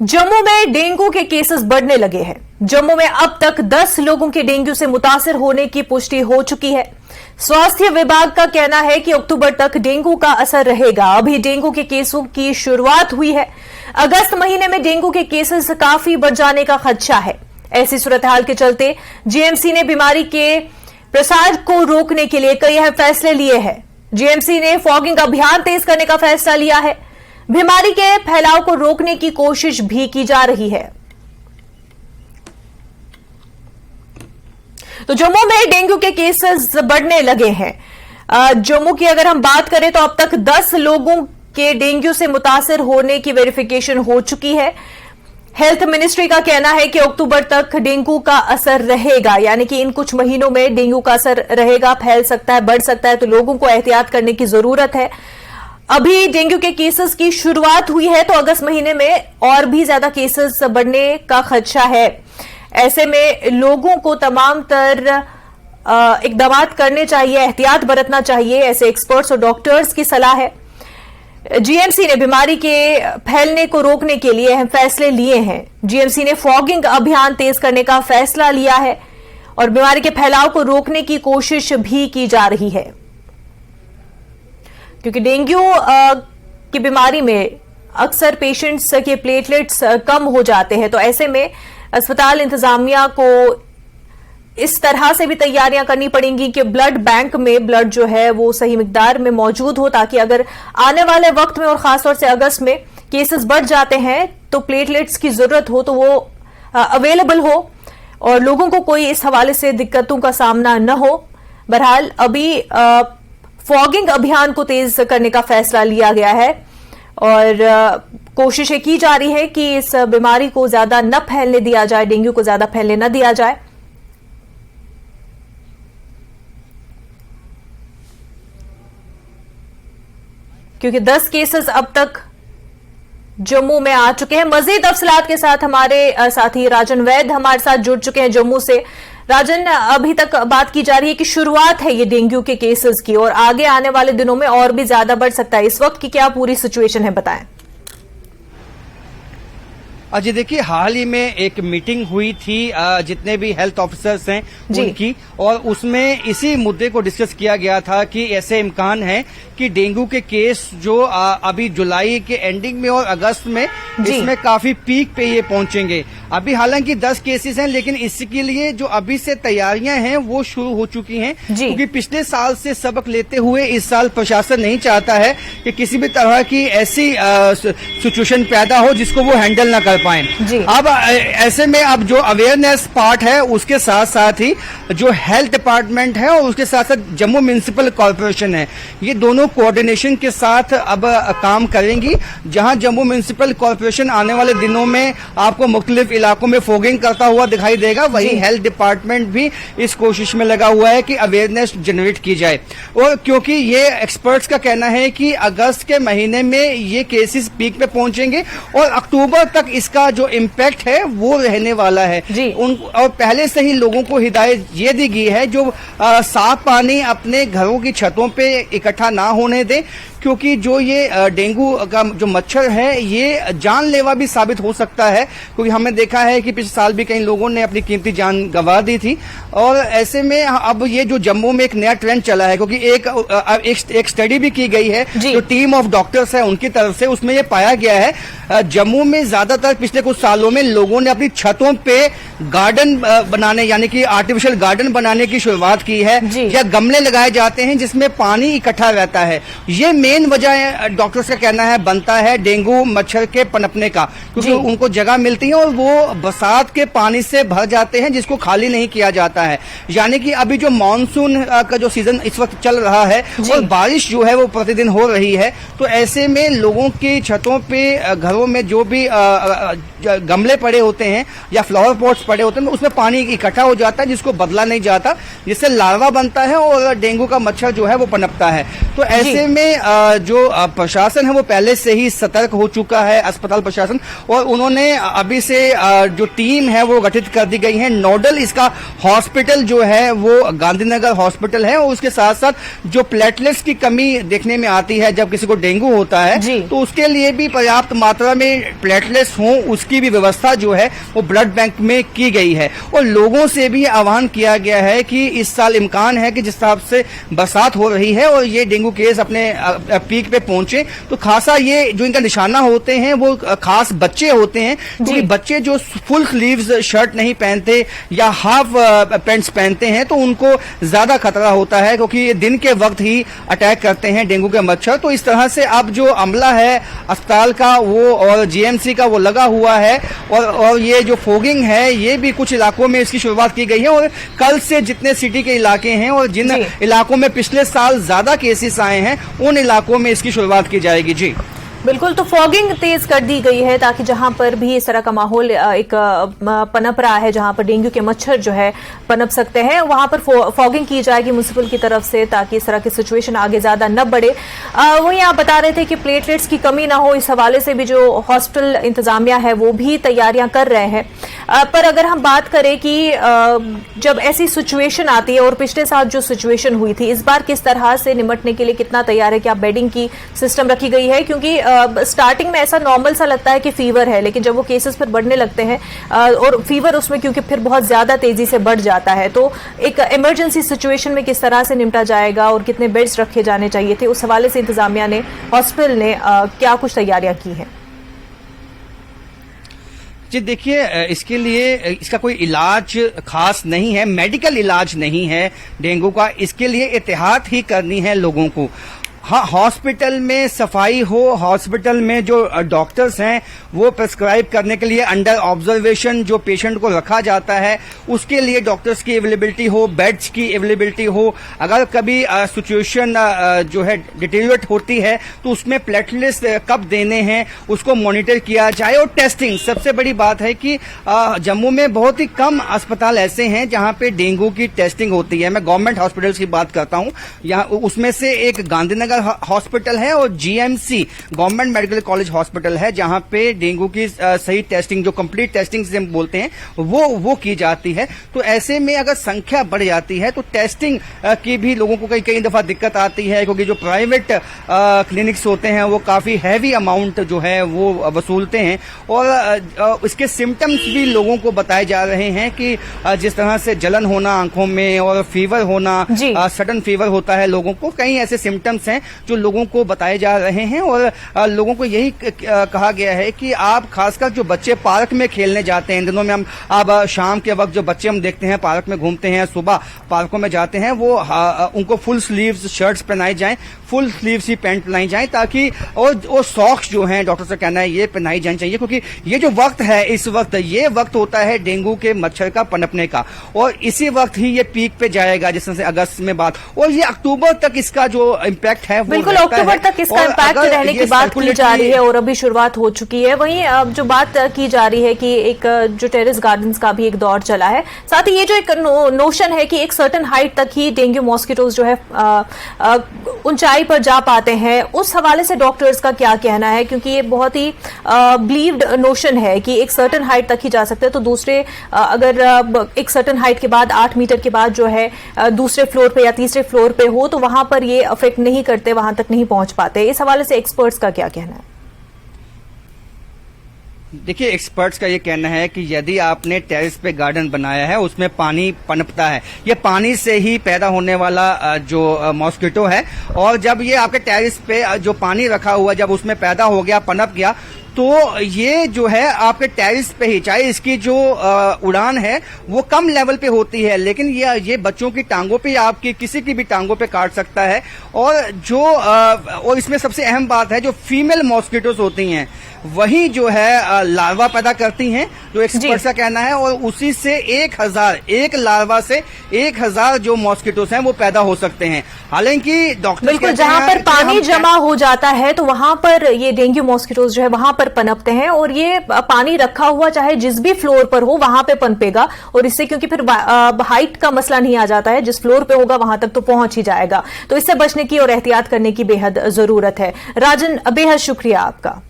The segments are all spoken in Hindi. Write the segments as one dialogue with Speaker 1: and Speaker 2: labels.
Speaker 1: जम्मू में डेंगू के केसेस बढ़ने लगे हैं। जम्मू में अब तक 10 लोगों के डेंगू से मुतासिर होने की पुष्टि हो चुकी है। स्वास्थ्य विभाग का कहना है कि अक्टूबर तक डेंगू का असर रहेगा। अभी डेंगू के केसों की शुरुआत हुई है। अगस्त महीने में डेंगू के केसेस काफी बढ़ जाने का खदशा है। ऐसी सूरत हाल के चलते जीएमसी ने बीमारी के प्रसार को रोकने के लिए कई अहम फैसले लिए हैं। जीएमसी ने फॉगिंग अभियान तेज करने का फैसला लिया है। बीमारी के फैलाव को रोकने की कोशिश भी की जा रही है। तो जम्मू में डेंगू के केसेस बढ़ने लगे हैं। जम्मू की अगर हम बात करें तो अब तक 10 लोगों के डेंगू से मुतासिर होने की वेरिफिकेशन हो चुकी है। हेल्थ मिनिस्ट्री का कहना है कि अक्टूबर तक डेंगू का असर रहेगा, यानी कि इन कुछ महीनों में डेंगू का असर रहेगा, फैल सकता है, बढ़ सकता है, तो लोगों को एहतियात करने की जरूरत है। अभी डेंगू के केसेस की शुरुआत हुई है, तो अगस्त महीने में और भी ज्यादा केसेस बढ़ने का खदशा है। ऐसे में लोगों को तमाम इकदाम करने चाहिए, एहतियात बरतना चाहिए, ऐसे एक्सपर्ट्स और डॉक्टर्स की सलाह है। जीएमसी ने बीमारी के फैलने को रोकने के लिए अहम फैसले लिए हैं। जीएमसी ने फॉगिंग अभियान तेज करने का फैसला लिया है और बीमारी के फैलाव को रोकने की कोशिश भी की जा रही है, क्योंकि डेंगू की बीमारी में अक्सर पेशेंट्स के प्लेटलेट्स कम हो जाते हैं। तो ऐसे में अस्पताल इंतजामिया को इस तरह से भी तैयारियां करनी पड़ेंगी कि ब्लड बैंक में ब्लड जो है वो सही मिकदार में मौजूद हो, ताकि अगर आने वाले वक्त में और खासतौर से अगस्त में केसेस बढ़ जाते हैं तो प्लेटलेट्स की जरूरत हो तो वो अवेलेबल हो और लोगों को कोई इस हवाले से दिक्कतों का सामना न हो। बहरहाल अभी फॉगिंग अभियान को तेज करने का फैसला लिया गया है और कोशिशें की जा रही है कि इस बीमारी को ज्यादा न फैलने दिया जाए, डेंगू को ज्यादा फैलने न दिया जाए। क्योंकि 10 केसेस अब तक जम्मू में आ चुके हैं। मजीद तफसीलात के साथ हमारे साथी राजन वैद हमारे साथ जुड़ चुके हैं जम्मू से। राजन, अभी तक बात की जा रही है कि शुरुआत है ये डेंगू के केसेस की और आगे आने वाले दिनों में और भी ज्यादा बढ़ सकता है। इस वक्त की क्या पूरी सिचुएशन है, बताएं।
Speaker 2: अजय, देखिए, हाल ही में एक मीटिंग हुई थी जितने भी हेल्थ ऑफिसर्स हैं उनकी, और उसमें इसी मुद्दे को डिस्कस किया गया था कि ऐसे इम्कान है कि डेंगू के केस जो अभी जुलाई के एंडिंग में और अगस्त में इसमें काफी पीक पे ये पहुंचेंगे। अभी हालांकि 10 केसेस हैं, लेकिन इसके लिए जो अभी से तैयारियां हैं वो शुरू हो चुकी हैं, क्योंकि पिछले साल से सबक लेते हुए इस साल प्रशासन नहीं चाहता है कि किसी भी तरह की ऐसी सिचुएशन पैदा हो जिसको वो हैंडल न कर पाए। अब ऐसे में अब जो अवेयरनेस पार्ट है उसके साथ साथ ही जो हेल्थ डिपार्टमेंट है और उसके साथ साथ जम्मू म्युनिसिपल कॉर्पोरेशन है, ये दोनों कोऑर्डिनेशन के साथ अब काम करेंगी। जहां जम्मू म्युनिसिपल कॉर्पोरेशन आने वाले दिनों में आपको मुख्तलिफ इलाकों में फॉगिंग करता हुआ दिखाई देगा, वही हेल्थ डिपार्टमेंट भी इस कोशिश में लगा हुआ है कि अवेयरनेस जनरेट की जाए। और क्योंकि ये एक्सपर्ट्स का कहना है कि अगस्त के महीने में ये केसेस पीक पे पहुंचेंगे और अक्टूबर तक इसका जो इम्पैक्ट है वो रहने वाला है। और पहले से ही लोगों को हिदायत ये दी गई है जो साफ पानी अपने घरों की छतों पे इकट्ठा ना होने दें, क्योंकि जो ये डेंगू का जो मच्छर है ये जानलेवा भी साबित हो सकता है, क्योंकि हमने देखा है कि पिछले साल भी कई लोगों ने अपनी कीमती जान गंवा दी थी। और ऐसे में अब ये जो जम्मू में एक नया ट्रेंड चला है, क्योंकि एक स्टडी भी की गई है जो टीम ऑफ डॉक्टर्स है उनकी तरफ से, उसमें ये पाया गया है जम्मू में ज्यादातर पिछले कुछ सालों में लोगों ने अपनी छतों पे गार्डन बनाने, यानी कि आर्टिफिशियल गार्डन बनाने की शुरुआत की है, या गमले लगाए जाते हैं जिसमें पानी इकट्ठा रहता है। ये मेन वजह डॉक्टर्स का कहना है बनता है डेंगू मच्छर के पनपने का, क्योंकि उनको जगह मिलती है और वो बरसात के पानी से भर जाते हैं जिसको खाली नहीं किया जाता है। यानी कि अभी जो मानसून का जो सीजन इस वक्त चल रहा है और बारिश जो है वो प्रतिदिन हो रही है, तो ऐसे में लोगों की छतों पे घरों में जो भी गमले पड़े होते हैं या फ्लावर पॉट्स पड़े होते हैं उसमें पानी इकट्ठा हो जाता है जिसको बदला नहीं जाता, जिससे लार्वा बनता है और डेंगू का मच्छर जो है वो पनपता है। तो ऐसे में जो प्रशासन है वो पहले से ही सतर्क हो चुका है, अस्पताल प्रशासन, और उन्होंने अभी से जो टीम है वो गठित कर दी गई है। नोडल इसका हॉस्पिटल जो है वो गांधीनगर हॉस्पिटल है, और उसके साथ साथ जो प्लेटलेट्स की कमी देखने में आती है जब किसी को डेंगू होता है तो उसके लिए भी पर्याप्त मात्रा में प्लेटलेट्स हों, उसकी भी व्यवस्था जो है वो ब्लड बैंक में की गई है। और लोगों से भी आह्वान किया गया है कि इस साल इम्कान है कि जिस हिसाब से बरसात हो रही है और ये डेंगू केस अपने पीक पे पहुंचे, तो खासा ये जो इनका निशाना होते हैं वो खास बच्चे होते हैं, क्योंकि बच्चे जो फुल स्लीव्स शर्ट नहीं पहनते या हाफ पैंट्स पहनते हैं तो उनको ज्यादा खतरा होता है, क्योंकि दिन के वक्त ही अटैक करते हैं डेंगू के मच्छर। तो इस तरह से अब जो अमला है अस्पताल का वो और जीएमसी का वो लगा हुआ है, और ये जो फोगिंग है ये भी कुछ इलाकों में इसकी शुरुआत की गई है, और कल से जितने सिटी के इलाके हैं और जिन इलाकों में पिछले साल ज्यादा केसेस आए हैं उन इलाकों में इसकी शुरुआत की जाएगी। जी
Speaker 1: बिल्कुल, तो फॉगिंग तेज कर दी गई है ताकि जहां पर भी इस तरह का माहौल एक पनप रहा है, जहां पर डेंगू के मच्छर जो है पनप सकते हैं, वहां पर फॉगिंग की जाएगी म्युनिसिपल की तरफ से, ताकि इस तरह की सिचुएशन आगे ज्यादा न बढ़े। वहीं आप बता रहे थे कि प्लेटलेट्स की कमी ना हो, इस हवाले से भी जो हॉस्पिटल इंतजामिया है वो भी तैयारियां कर रहे हैं। पर अगर हम बात करें कि जब ऐसी सिचुएशन आती है, और पिछले साल जो सिचुएशन हुई थी, इस बार किस तरह से निपटने के लिए कितना तैयार है? क्या बेडिंग की सिस्टम रखी गई है? क्योंकि स्टार्टिंग में ऐसा नॉर्मल सा लगता है कि फीवर है, लेकिन जब वो केसेस फिर बढ़ने लगते हैं और फीवर उसमें क्योंकि फिर बहुत ज्यादा तेजी से बढ़ जाता है, तो एक इमरजेंसी सिचुएशन में किस तरह से निपटा जाएगा और कितने बेड्स रखे जाने चाहिए थे, उस हवाले से इंतजामिया ने, हॉस्पिटल ने क्या कुछ तैयारियां की हैं?
Speaker 2: जी देखिए, इसके लिए इसका कोई इलाज खास नहीं है, मेडिकल इलाज नहीं है डेंगू का, इसके लिए एहतियात ही करनी है लोगों को। हाँ, हॉस्पिटल में सफाई हो, हॉस्पिटल में जो डॉक्टर्स हैं वो प्रिस्क्राइब करने के लिए अंडर ऑब्जर्वेशन जो पेशेंट को रखा जाता है उसके लिए डॉक्टर्स की अवेलेबिलिटी हो, बेड्स की अवेलेबिलिटी हो। अगर कभी सिचुएशन जो है डिटेरियोरेट होती है तो उसमें प्लेटलेट्स कब देने हैं उसको मॉनिटर किया जाए। और टेस्टिंग, सबसे बड़ी बात है कि जम्मू में बहुत ही कम अस्पताल ऐसे हैं जहां पे डेंगू की टेस्टिंग होती है। मैं गवर्नमेंट हॉस्पिटल्स की बात करता हूं, यहाँ उसमें से एक गांधीनगर हॉस्पिटल है और GMC government medical college hospital है, जहां पे डेंगू की सही टेस्टिंग, जो कंप्लीट टेस्टिंग से हम बोलते हैं, वो की जाती है। तो ऐसे में अगर संख्या बढ़ जाती है तो टेस्टिंग की भी लोगों को कई दफा दिक्कत आती है, क्योंकि जो प्राइवेट क्लिनिक्स होते हैं वो काफी हैवी अमाउंट जो है वो वसूलते हैं, और इसके सिम्टम्स भी लोगों को बताए जा रहे हैं कि जिस तरह से जलन होना आंखों में और फीवर होना, सडन फीवर होता है लोगों को, कई ऐसे सिम्टम्स हैं जो लोगों को बताए जा रहे हैं। और लोगों को यही कहा गया है कि आप खासकर जो बच्चे पार्क में खेलने जाते हैं, इन दिनों में हम अब शाम के वक्त जो बच्चे हम देखते हैं पार्क में घूमते हैं, सुबह पार्कों में जाते हैं, वो उनको फुल स्लीव्स शर्ट्स पहनाई जाएं, फुल स्लीव्स ही पैंट पहनाई जाएं, ताकि और सॉक्स जो हैं डॉक्टर से कहना है ये पहनाई जानी चाहिए, क्योंकि ये जो वक्त है, इस वक्त ये वक्त होता है डेंगू के मच्छर का पनपने का, और इसी वक्त ही ये पीक पे जाएगा, जिस तरह से अगस्त में बात, और ये अक्टूबर तक इसका जो इम्पैक्ट है
Speaker 1: बिल्कुल अक्टूबर तक इसका इम्पैक्ट रहने की बात की जा रही है, और अभी शुरुआत हो चुकी है। वहीं जो बात की जा रही है कि एक जो टेरेस गार्डन्स का भी एक दौर चला है, साथ ही ये जो एक नोशन है कि एक सर्टेन हाइट तक ही डेंगू मॉस्किटोज जो है ऊंचाई पर जा पाते हैं, उस हवाले से डॉक्टर्स का क्या कहना है? क्योंकि ये बहुत ही बिलीव्ड नोशन है कि एक सर्टेन हाइट तक ही जा सकते हैं, तो दूसरे अगर एक सर्टेन हाइट के बाद 8 मीटर के बाद जो है दूसरे फ्लोर पे या तीसरे फ्लोर पे हो तो वहां पर ये अफेक्ट नहीं करते, वहां तक नहीं पहुंच पाते। इस हवाले से एक्सपर्ट्स का क्या कहना है?
Speaker 2: देखिए, एक्सपर्ट्स का ये कहना है कि यदि आपने टेरेस पे गार्डन बनाया है, उसमें पानी पनपता है, ये पानी से ही पैदा होने वाला जो मॉस्किटो है, और जब ये आपके टेरेस पे जो पानी रखा हुआ जब उसमें पैदा हो गया, पनप गया, तो ये जो है आपके टेरिस पे ही, चाहे इसकी जो उड़ान है वो कम लेवल पे होती है, लेकिन ये बच्चों की टांगों पे, आपकी किसी की भी टांगों पे काट सकता है। और जो और इसमें सबसे अहम बात है, जो फीमेल मॉस्किटोस होती हैं वही जो है लार्वा पैदा करती हैं, जो एक्सपर्ट का कहना है, और उसी से 1 लार्वा से 1000 जो मॉस्किटोस हैं वो पैदा हो सकते हैं। हालांकि डॉक्टर
Speaker 1: बिल्कुल, जहां पर पानी जमा हो जाता है तो वहां पर ये डेंगू मॉस्किटोज जो है वहां पर पनपते हैं, और ये पानी रखा हुआ चाहे जिस भी फ्लोर पर हो वहां पे पनपेगा, और इससे क्योंकि फिर हाइट का मसला नहीं आ जाता है, जिस फ्लोर पे होगा वहां तक तो पहुंच ही जाएगा। तो इससे बचने की और एहतियात करने की बेहद जरूरत है। राजन, बेहद शुक्रिया आपका।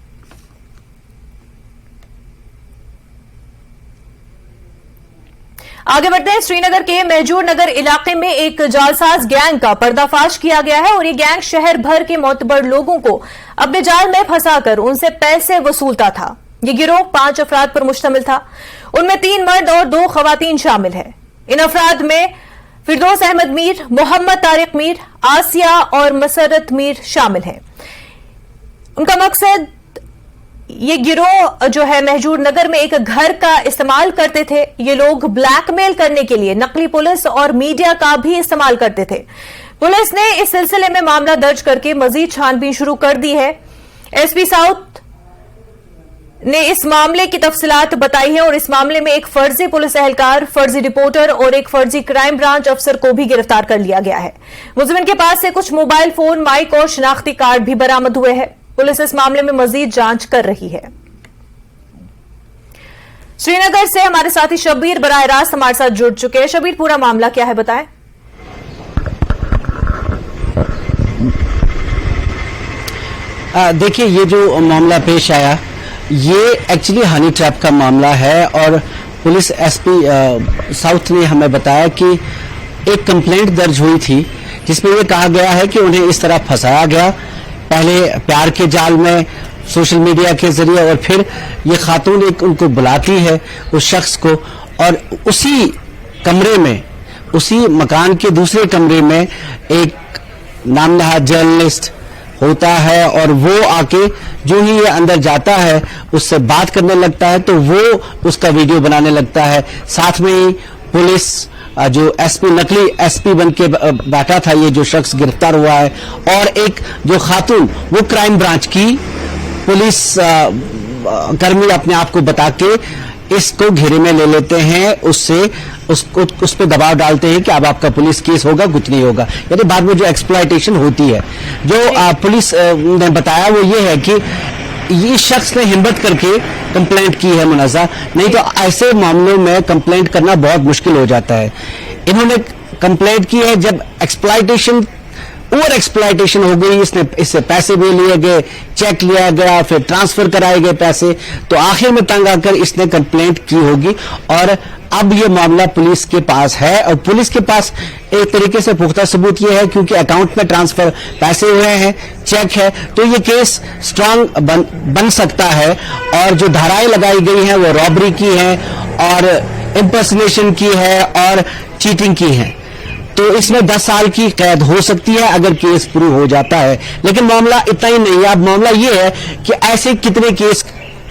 Speaker 1: आगे बढ़ते हैं। श्रीनगर के महजूर नगर इलाके में एक जालसाज गैंग का पर्दाफाश किया गया है, और ये गैंग शहर भर के मोतबर लोगों को अपने जाल में फंसाकर उनसे पैसे वसूलता था। ये गिरोह 5 अफराद पर मुश्तमिल था। उनमें 3 मर्द और 2 खवातीन शामिल है। इन अफराद में फिरदौस अहमद मीर, मोहम्मद तारिक मीर, आसिया और मसरत मीर शामिल हैं। उनका मकसद, ये गिरोह जो है महजूर नगर में एक घर का इस्तेमाल करते थे। ये लोग ब्लैकमेल करने के लिए नकली पुलिस और मीडिया का भी इस्तेमाल करते थे। पुलिस ने इस सिलसिले में मामला दर्ज करके मजीद छानबीन शुरू कर दी है। एसपी साउथ ने इस मामले की तफसीलात बताई है, और इस मामले में एक फर्जी पुलिस एहलकार, फर्जी रिपोर्टर और एक फर्जी क्राइम ब्रांच अफसर को भी गिरफ्तार कर लिया गया है। मुलजिम के पास से कुछ मोबाइल फोन, माइक और शनाख्ती कार्ड भी बरामद हुए हैं। पुलिस इस मामले में मजीद जांच कर रही है। श्रीनगर से हमारे साथी शबीर बराह रास्त हमारे साथ जुड़ चुके हैं। शबीर, पूरा मामला क्या है, बताएं।
Speaker 3: देखिए, ये जो मामला पेश आया ये एक्चुअली हनी ट्रैप का मामला है, और पुलिस एसपी साउथ ने हमें बताया कि एक कंप्लेंट दर्ज हुई थी जिसमें ये कहा गया है कि उन्हें इस तरह फंसाया गया, पहले प्यार के जाल में सोशल मीडिया के जरिए, और फिर ये खातून एक उनको बुलाती है उस शख्स को, और उसी कमरे में, उसी मकान के दूसरे कमरे में एक नामनहाद जर्नलिस्ट होता है, और वो आके जो ही ये अंदर जाता है उससे बात करने लगता है, तो वो उसका वीडियो बनाने लगता है। साथ में ही पुलिस जो एसपी, नकली एसपी बन के बैठा था ये जो शख्स गिरफ्तार हुआ है, और एक जो खातून वो क्राइम ब्रांच की पुलिस कर्मी अपने आप को बता के इसको घेरे में ले लेते हैं, उस पे दबाव डालते हैं कि अब आपका पुलिस केस होगा, कुछ नहीं होगा। यानी बाद में जो एक्सप्लॉयटेशन होती है, जो पुलिस ने बताया वो ये है कि ये शख्स ने हिम्मत करके कंप्लेंट की है मुनाजा, नहीं तो ऐसे मामलों में कंप्लेंट करना बहुत मुश्किल हो जाता है। इन्होंने कंप्लेंट की है जब एक्सप्लॉयटेशन, ओवर एक्सप्लॉयटेशन हो गई, इससे पैसे भी लिए गए, चेक लिया गया, फिर ट्रांसफर कराए गए पैसे, तो आखिर में तंग आकर इसने कंप्लेंट की होगी, और अब ये मामला पुलिस के पास है, और पुलिस के पास एक तरीके से पुख्ता सबूत ये है क्योंकि अकाउंट में ट्रांसफर पैसे हुए हैं, चेक है, तो ये केस स्ट्रांग बन सकता है। और जो धाराएं लगाई गई हैं वो रॉबरी की है, और इंपर्सनेशन की है, और चीटिंग की है, तो इसमें 10 साल की कैद हो सकती है अगर केस प्रूव हो जाता है। लेकिन मामला इतना ही नहीं है, अब मामला ये है कि ऐसे कितने केस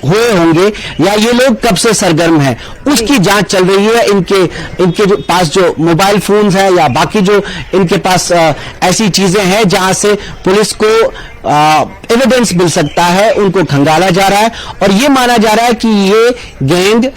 Speaker 3: हुए होंगे या ये लोग कब से सरगर्म हैं, उसकी जांच चल रही है। इनके जो पास जो मोबाइल फोन्स हैं या बाकी जो इनके पास ऐसी चीजें हैं जहां से पुलिस को एविडेंस मिल सकता है, उनको खंगाला जा रहा है, और ये माना जा रहा है कि ये गैंग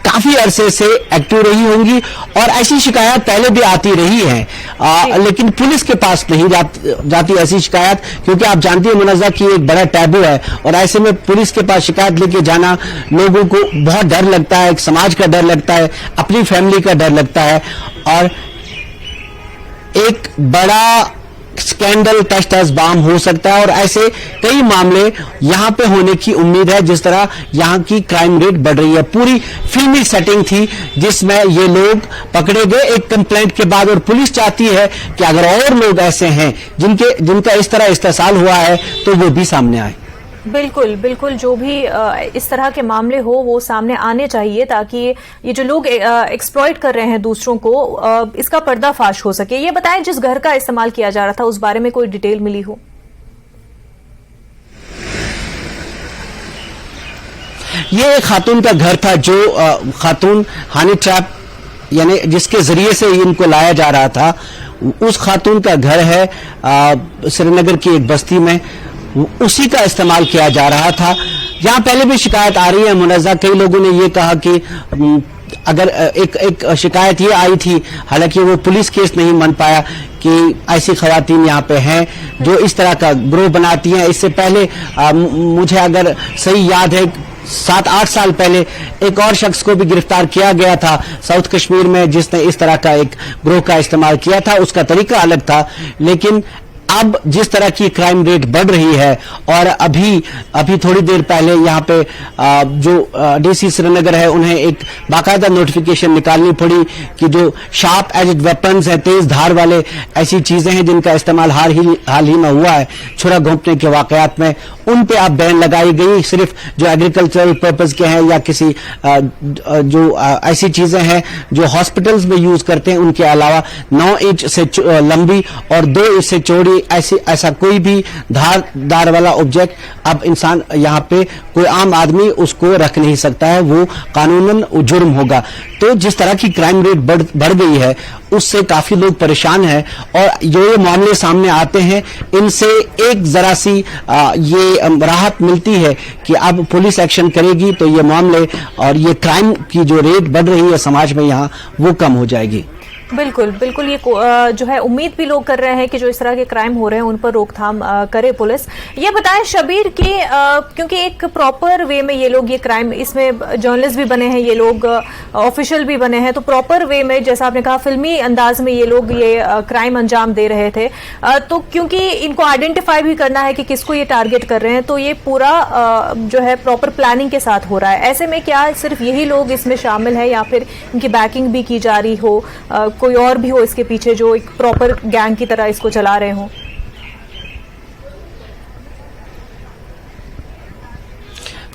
Speaker 3: काफी अरसे से एक्टिव रही होंगी, और ऐसी शिकायत पहले भी आती रही है, लेकिन पुलिस के पास नहीं जाती ऐसी शिकायत, क्योंकि आप जानती हैं मुनज़्ज़ा की एक बड़ा टैबू है, और ऐसे में पुलिस के पास शिकायत लेके जाना लोगों को बहुत डर लगता है, एक समाज का डर लगता है, अपनी फैमिली का डर लगता है, और एक बड़ा स्कैंडल टच एज बाम हो सकता है। और ऐसे कई मामले यहां पे होने की उम्मीद है, जिस तरह यहां की क्राइम रेट बढ़ रही है। पूरी फिल्मी सेटिंग थी जिसमें ये लोग पकड़े गए एक कंप्लेंट के बाद, और पुलिस चाहती है कि अगर और लोग ऐसे हैं जिनका इस तरह इस्तेसाल हुआ है तो वो भी सामने आए।
Speaker 1: बिल्कुल बिल्कुल, जो भी इस तरह के मामले हो वो सामने आने चाहिए, ताकि ये जो लोग एक्सप्लॉइट कर रहे हैं दूसरों को, इसका पर्दाफाश हो सके। ये बताएं, जिस घर का इस्तेमाल किया जा रहा था उस बारे में कोई डिटेल मिली हो?
Speaker 3: ये एक खातून का घर था, जो खातून हनी ट्रैप यानी जिसके जरिए से इनको लाया जा रहा था, उस खातून का घर है श्रीनगर की एक बस्ती में, उसी का इस्तेमाल किया जा रहा था। यहाँ पहले भी शिकायत आ रही है मुनज़्ज़ा। कई लोगों ने ये कहा कि अगर एक शिकायत ये आई थी, हालांकि वो पुलिस केस नहीं बन पाया, कि ऐसी खवातीन यहाँ पे हैं जो इस तरह का ग्रोह बनाती हैं। इससे पहले मुझे अगर सही याद है 7-8 साल पहले एक और शख्स को भी गिरफ्तार किया गया था साउथ कश्मीर में, जिसने इस तरह का एक ग्रोह का इस्तेमाल किया था। उसका तरीका अलग था, लेकिन अब जिस तरह की क्राइम रेट बढ़ रही है, और अभी थोड़ी देर पहले यहाँ पे जो डीसी श्रीनगर है उन्हें एक बाकायदा नोटिफिकेशन निकालनी पड़ी कि जो शार्प एजेड वेपन्स हैं, तेज धार वाले ऐसी चीजें हैं जिनका इस्तेमाल हाल ही में हुआ है छुरा घोंपने के वाकयात में, उन पे अब बैन लगाई गई। सिर्फ जो एग्रीकल्चरल पर्पज के हैं या किसी जो ऐसी चीजें हैं जो हॉस्पिटल्स में यूज करते हैं, उनके अलावा 9 इंच से लंबी और 2 इंच से चौड़ी ऐसा कोई भी धार वाला ऑब्जेक्ट अब इंसान यहाँ पे कोई आम आदमी उसको रख नहीं सकता है, वो कानूनन जुर्म होगा। तो जिस तरह की क्राइम रेट बढ़ गई है उससे काफी लोग परेशान हैं, और जो ये मामले सामने आते हैं इनसे एक जरा सी ये राहत मिलती है कि अब पुलिस एक्शन करेगी तो ये मामले और ये क्राइम की जो रेट बढ़ रही है समाज में यहाँ, वो कम हो जाएगी।
Speaker 1: बिल्कुल बिल्कुल, ये जो है उम्मीद भी लोग कर रहे हैं कि जो इस तरह के क्राइम हो रहे हैं उन पर रोकथाम करे पुलिस। ये बताएं शबीर कि क्योंकि एक प्रॉपर वे में ये लोग ये क्राइम, इसमें जर्नलिस्ट भी बने हैं ये लोग, ऑफिशियल भी बने हैं, तो प्रॉपर वे में जैसा आपने कहा फिल्मी अंदाज में ये लोग ये क्राइम अंजाम दे रहे थे, तो क्योंकि इनको आइडेंटिफाई भी करना है कि किसको ये टारगेट कर रहे हैं, तो ये पूरा जो है प्रॉपर प्लानिंग के साथ हो रहा है। ऐसे में क्या सिर्फ यही लोग इसमें शामिल है या फिर इनकी बैकिंग भी की जा रही हो, कोई और भी हो इसके पीछे जो एक प्रॉपर गैंग की तरह इसको चला रहे हो?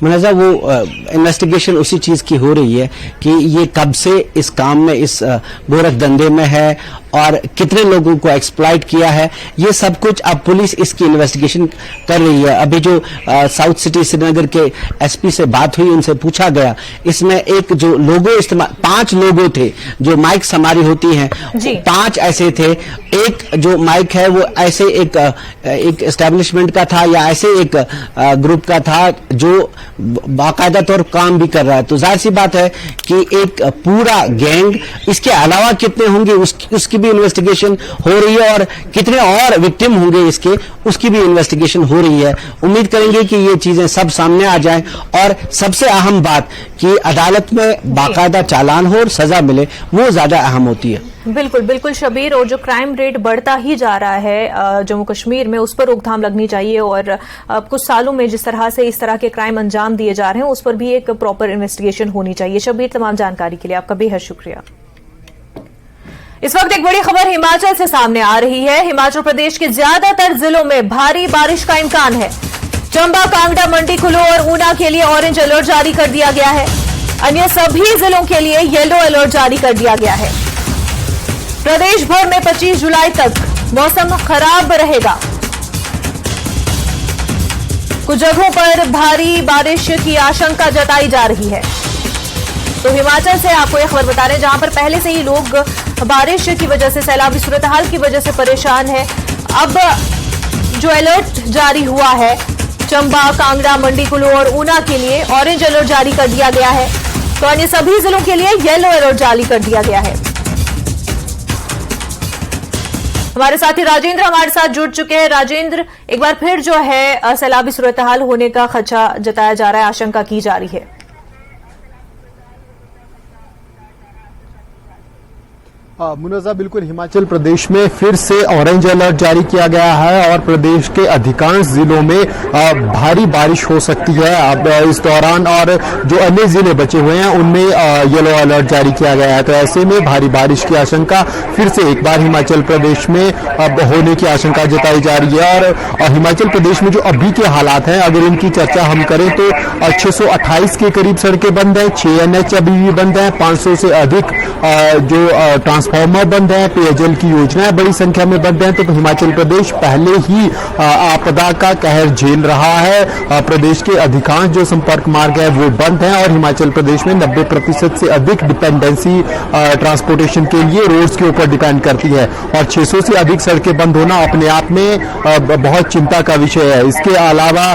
Speaker 3: मुनज़्ज़ा, वो इन्वेस्टिगेशन उसी चीज की हो रही है कि ये कब से इस काम में, इस गोरख धंधे में है और कितने लोगों को एक्सप्लॉइट किया है, ये सब कुछ अब पुलिस इसकी इन्वेस्टिगेशन कर रही है। अभी जो साउथ सिटी श्रीनगर के एसपी से बात हुई, उनसे पूछा गया, इसमें एक जो लोगो इस्तेमाल, 5 लोगो थे जो माइक हमारी होती हैं, 5 ऐसे थे। एक जो माइक है वो ऐसे एक एस्टेब्लिशमेंट का था या ऐसे एक ग्रुप का था जो बाकायदा तौर काम भी कर रहा है। तो जाहिर सी बात है कि एक पूरा गैंग, इसके अलावा कितने होंगे उसकी भी इन्वेस्टिगेशन हो रही है, और कितने और विक्टिम होंगे इसके, उसकी भी इन्वेस्टिगेशन हो रही है। उम्मीद करेंगे कि ये चीजें सब सामने आ जाएं, और सबसे अहम बात कि अदालत में बाकायदा चालान हो और सजा मिले, वो ज्यादा अहम होती है।
Speaker 1: बिल्कुल बिल्कुल शबीर, और जो क्राइम रेट बढ़ता ही जा रहा है जम्मू कश्मीर में, उस पर रोकथाम लगनी चाहिए, और कुछ सालों में जिस तरह से इस तरह के क्राइम अंजाम दिए जा रहे हैं उस पर भी एक प्रॉपर इन्वेस्टिगेशन होनी चाहिए। शबीर, तमाम जानकारी के लिए आपका बेहद शुक्रिया। इस वक्त एक बड़ी खबर हिमाचल से सामने आ रही है। हिमाचल प्रदेश के ज्यादातर जिलों में भारी बारिश का इम्कान है। चंबा, कांगड़ा, मंडी, कुल्लू और ऊना के लिए ऑरेंज अलर्ट जारी कर दिया गया है। अन्य सभी जिलों के लिए येलो अलर्ट जारी कर दिया गया है। प्रदेश भर में 25 जुलाई तक मौसम खराब रहेगा। कुछ जगहों पर भारी बारिश की आशंका जताई जा रही है। तो हिमाचल से आपको यह खबर बता रहे हैं जहां पर पहले से ही लोग बारिश की वजह से, सैलाबी सूरत हाल की वजह से परेशान है। अब जो अलर्ट जारी हुआ है चंबा, कांगड़ा, मंडी, कुल्लू और ऊना के लिए ऑरेंज अलर्ट जारी कर दिया गया है। तो अन्य सभी जिलों के लिए येलो अलर्ट जारी कर दिया गया है। हमारे साथी राजेंद्र हमारे साथ जुड़ चुके हैं। राजेंद्र, एक बार फिर जो है सैलाबी सूरत हाल होने का खदशा जताया जा रहा है, आशंका की जा रही है।
Speaker 4: मुनज़्ज़ा, बिल्कुल हिमाचल प्रदेश में फिर से ऑरेंज अलर्ट जारी किया गया है और प्रदेश के अधिकांश जिलों में भारी बारिश हो सकती है अब इस दौरान, और जो अन्य जिले बचे हुए हैं उनमें येलो अलर्ट जारी किया गया है। तो ऐसे में भारी बारिश की आशंका फिर से एक बार हिमाचल प्रदेश में अब होने की आशंका जताई जा रही है। और हिमाचल प्रदेश में जो अभी के हालात हैं, अगर इनकी चर्चा हम करें तो 628 के करीब सड़कें बंद हैं, 6 NH अभी भी बंद हैं, 500 से अधिक जो ट्रांसफार्मर बंद है, पेयजल की योजनाएं बड़ी संख्या में बंद हैं। तो हिमाचल प्रदेश पहले ही आपदा का कहर झेल रहा है। प्रदेश के अधिकांश जो संपर्क मार्ग है वो बंद हैं और हिमाचल प्रदेश में 90% से अधिक डिपेंडेंसी ट्रांसपोर्टेशन के लिए रोड्स के ऊपर डिपेंड करती है और 600 से अधिक सड़कें बंद होना अपने आप में बहुत चिंता का विषय है। इसके अलावा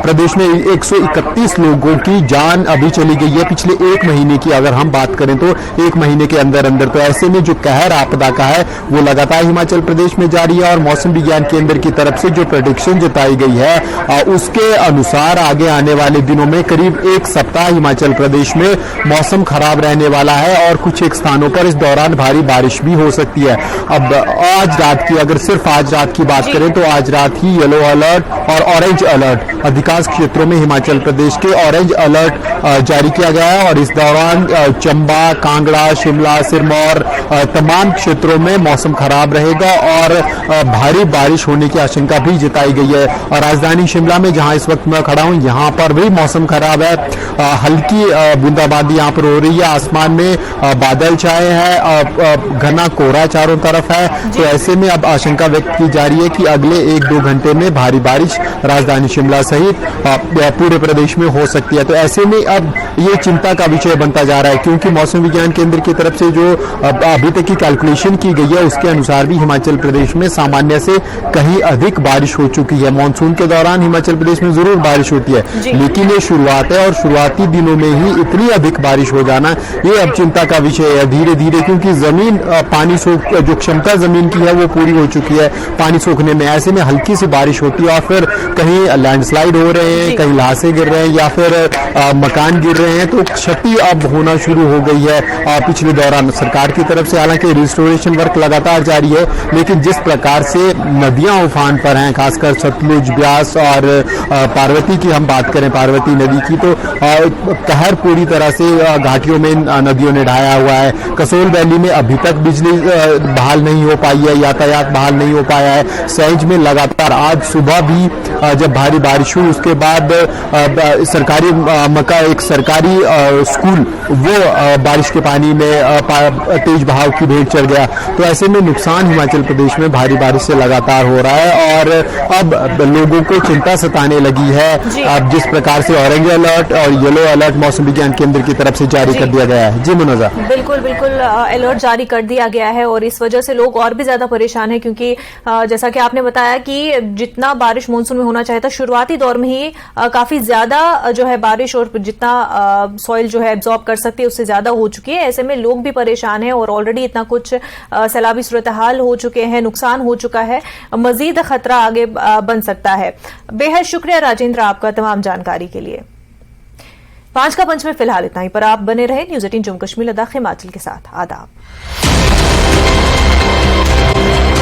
Speaker 4: प्रदेश में 131 लोगों की जान अभी चली गई है पिछले एक महीने की, अगर हम बात करें तो एक महीने के अंदर अंदर। तो ऐसे में जो कहर आपदा का है वो लगातार हिमाचल प्रदेश में जारी है और मौसम विज्ञान केंद्र की तरफ से जो प्रेडिक्शन जताई गई है उसके अनुसार आगे आने वाले दिनों में करीब एक सप्ताह हिमाचल प्रदेश में मौसम खराब रहने वाला है और कुछ एक स्थानों पर इस दौरान भारी बारिश भी हो सकती है। अब आज रात की, अगर सिर्फ आज रात की बात करें तो आज रात ही येलो अलर्ट और ऑरेंज अलर्ट अधिकांश क्षेत्रों में हिमाचल प्रदेश के ऑरेंज अलर्ट जारी किया गया है और इस दौरान चंबा, कांगड़ा, शिमला, सिरमौर तमाम क्षेत्रों में मौसम खराब रहेगा और भारी बारिश होने की आशंका भी जताई गई है। और राजधानी शिमला में जहां इस वक्त मैं खड़ा हूं यहां पर भी मौसम खराब है, हल्की बूंदाबांदी यहां पर हो रही है, आसमान में बादल छाए हैं, घना कोहरा चारों तरफ है। तो ऐसे में अब आशंका व्यक्त की जा रही है कि अगले 1-2 घंटे में भारी बारिश राजधानी शिमला सहित पूरे प्रदेश में हो सकती है। तो ऐसे में अब ये चिंता का विषय बनता जा रहा है क्योंकि मौसम विज्ञान केंद्र की तरफ से जो अभी तक की कैलकुलेशन की गई है उसके अनुसार भी हिमाचल प्रदेश में सामान्य से कहीं अधिक बारिश हो चुकी है। मानसून के दौरान हिमाचल प्रदेश में जरूर बारिश होती है लेकिन ये शुरुआत है और शुरुआती दिनों में ही इतनी अधिक बारिश हो जाना ये अब चिंता का विषय है धीरे धीरे, क्योंकि जमीन पानी सोख जो क्षमता जमीन की है वो पूरी हो चुकी है पानी सोखने में। ऐसे में हल्की सी बारिश होती है और फिर कहीं लैंडस्लाइड हो रहे हैं, कहीं ल्हासे गिर रहे हैं या फिर मकान गिर रहे हैं, तो क्षति अब होना शुरू हो गई है। पिछले दौरान सरकार की तरफ से हालांकि रिस्टोरेशन वर्क लगातार जारी है लेकिन जिस प्रकार से नदियां उफान पर हैं, खासकर सतलुज, ब्यास और पार्वती की हम बात करें, पार्वती नदी की, तो कहर पूरी तरह से घाटियों में नदियों ने ढाया हुआ है। कसोल वैली में अभी तक बिजली बहाल नहीं हो पाई है, यातायात बहाल नहीं हो पाया है। सैंज में लगातार आज सुबह भी जब भारी बारिश हुई उसके बाद सरकारी एक सरकारी स्कूल वो बारिश के पानी में तेज बहाव की भेंट चढ़ गया। तो ऐसे में नुकसान हिमाचल प्रदेश में भारी बारिश से लगातार हो रहा है और अब लोगों को चिंता सताने लगी है। अब जिस प्रकार से ऑरेंज अलर्ट और येलो अलर्ट मौसम विज्ञान केंद्र की तरफ से जारी कर दिया गया है। जी मनोजा,
Speaker 1: बिल्कुल बिल्कुल अलर्ट जारी कर दिया गया है और इस वजह से लोग और भी ज्यादा परेशान हैं क्योंकि जैसा कि आपने बताया कि जितना बारिश मानसून में होना चाहिए था शुरुआती दौर में ही काफी ज्यादा जो है बारिश और जितना सॉइल जो है एब्जॉर्ब कर सकती है उससे ज्यादा हो चुकी है। ऐसे में लोग भी परेशान हैं और ऑलरेडी इतना कुछ सैलाबी सूरत हाल हो चुके हैं, नुकसान हो चुका है, मजीद खतरा आगे बन सकता है। बेहद शुक्रिया राजेंद्र आपका तमाम जानकारी के लिए। 5 का पंच में फिलहाल इतना ही, पर आप बने रहे न्यूज़ 18 जम्मू कश्मीर लद्दाख हिमाचल के साथ। आदाब।